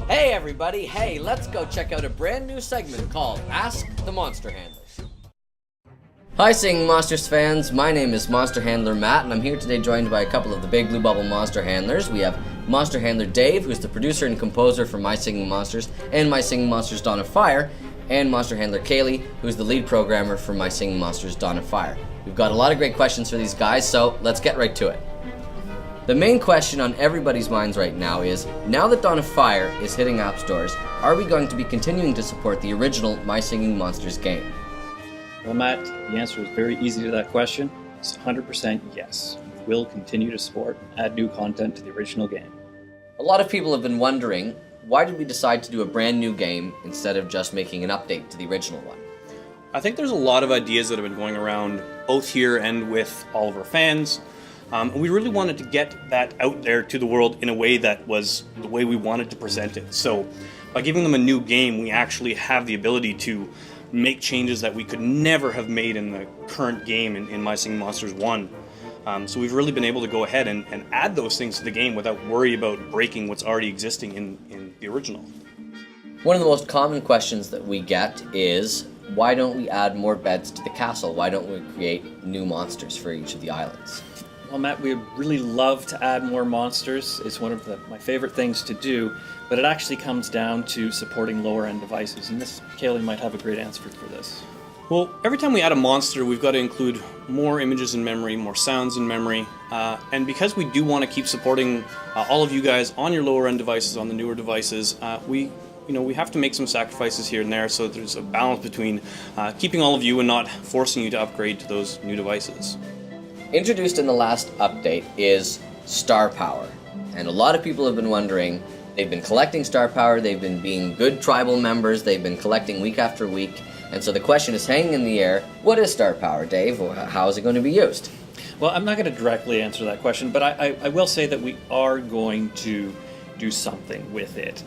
Hey everybody, hey, let's go check out a brand new segment called Ask the Monster Handlers. Hi Singing Monsters fans, my name is Monster Handler Matt, and I'm here today joined by a couple of the Big Blue Bubble Monster Handlers. We have Monster Handler Dave, who's the producer and composer for My Singing Monsters and My Singing Monsters Dawn of Fire, and Monster Handler Kaylee, who's the lead programmer for My Singing Monsters Dawn of Fire. We've got a lot of great questions for these guys, so let's get right to it. The main question on everybody's minds right now is, now that Dawn of Fire is hitting app stores, are we going to be continuing to support the original My Singing Monsters game? Well, Matt, the answer is very easy to that question. It's 100% yes. We will continue to support and add new content to the original game. A lot of people have been wondering, why did we decide to do a brand new game instead of just making an update to the original one? I think there's a lot of ideas that have been going around both here and with all of our fans. We really wanted to get that out there to the world in a way that was the way we wanted to present it. So by giving them a new game, we actually have the ability to make changes that we could never have made in the current game in My Singing Monsters 1. So we've really been able to go ahead and add those things to the game without worry about breaking what's already existing in the original. One of the most common questions that we get is, why don't we add more beds to the castle? Why don't we create new monsters for each of the islands? Well, Matt, we'd really love to add more monsters. It's one of my favorite things to do, but it actually comes down to supporting lower-end devices, and Kaylee might have a great answer for this. Well, every time we add a monster, we've got to include more images in memory, more sounds in memory, and because we do want to keep supporting all of you guys on your lower-end devices, on the newer devices, we have to make some sacrifices here and there, so that there's a balance between keeping all of you and not forcing you to upgrade to those new devices. Introduced in the last update is Star Power, and a lot of people have been wondering, they've been collecting Star Power, they've been being good tribal members, they've been collecting week after week, and so the question is hanging in the air, what is Star Power, Dave? How is it going to be used? Well, I'm not going to directly answer that question, but I will say that we are going to do something with it.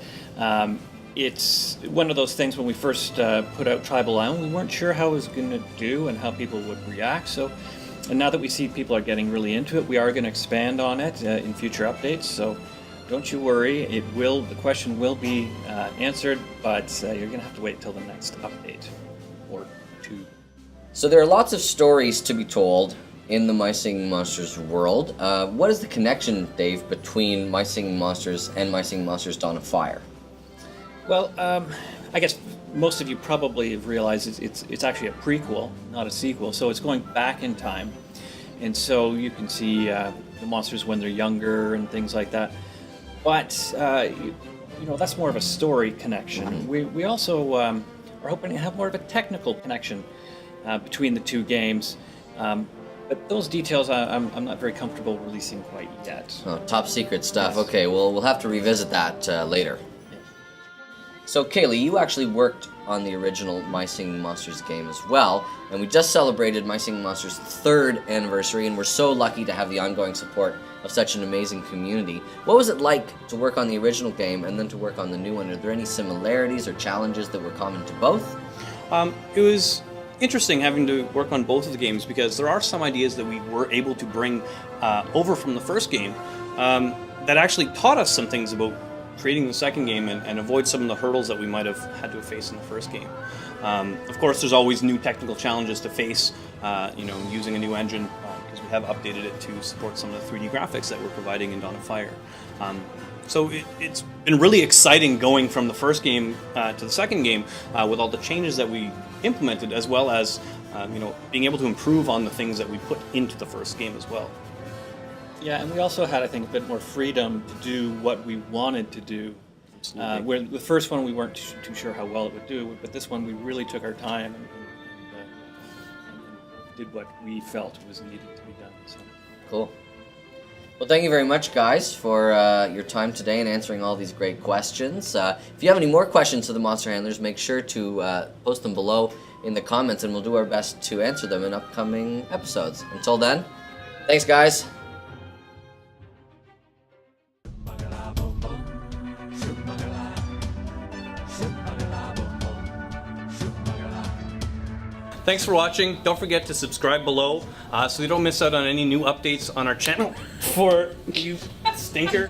It's one of those things when we first put out Tribal Island, we weren't sure how it was going to do and how people would react, and now that we see people are getting really into it, we are going to expand on it in future updates, so don't you worry, the question will be answered, but you're going to have to wait till the next update or two. So there are lots of stories to be told in the My Singing Monsters world. What is the connection, Dave, between My Singing Monsters and My Singing Monsters Dawn of Fire? Well, I guess most of you probably have realized it's actually a prequel, not a sequel, so it's going back in time. And so you can see the monsters when they're younger and things like that. But, that's more of a story connection. We also are hoping to have more of a technical connection between the two games. But those details I'm not very comfortable releasing quite yet. Oh, top secret stuff. Yes. Okay, well, we'll have to revisit that later. So, Kaylee, you actually worked on the original My Singing Monsters game as well, and we just celebrated My Singing Monsters' 3rd anniversary, and we're so lucky to have the ongoing support of such an amazing community. What was it like to work on the original game and then to work on the new one? Are there any similarities or challenges that were common to both? It was interesting having to work on both of the games because there are some ideas that we were able to bring over from the first game that actually taught us some things about creating the second game and avoid some of the hurdles that we might have had to face in the first game. Of course, there's always new technical challenges to face, using a new engine, because we have updated it to support some of the 3D graphics that we're providing in Dawn of Fire. So it's been really exciting going from the first game to the second game with all the changes that we implemented, as well as being able to improve on the things that we put into the first game as well. Yeah, and we also had, I think, a bit more freedom to do what we wanted to do. Where the first one we weren't too sure how well it would do, but this one we really took our time and did what we felt was needed to be done. So. Cool. Well, thank you very much, guys, for your time today and answering all these great questions. If you have any more questions to the Monster Handlers, make sure to post them below in the comments, and we'll do our best to answer them in upcoming episodes. Until then, thanks, guys. Thanks for watching. Don't forget to subscribe below so you don't miss out on any new updates on our channel. For you stinker.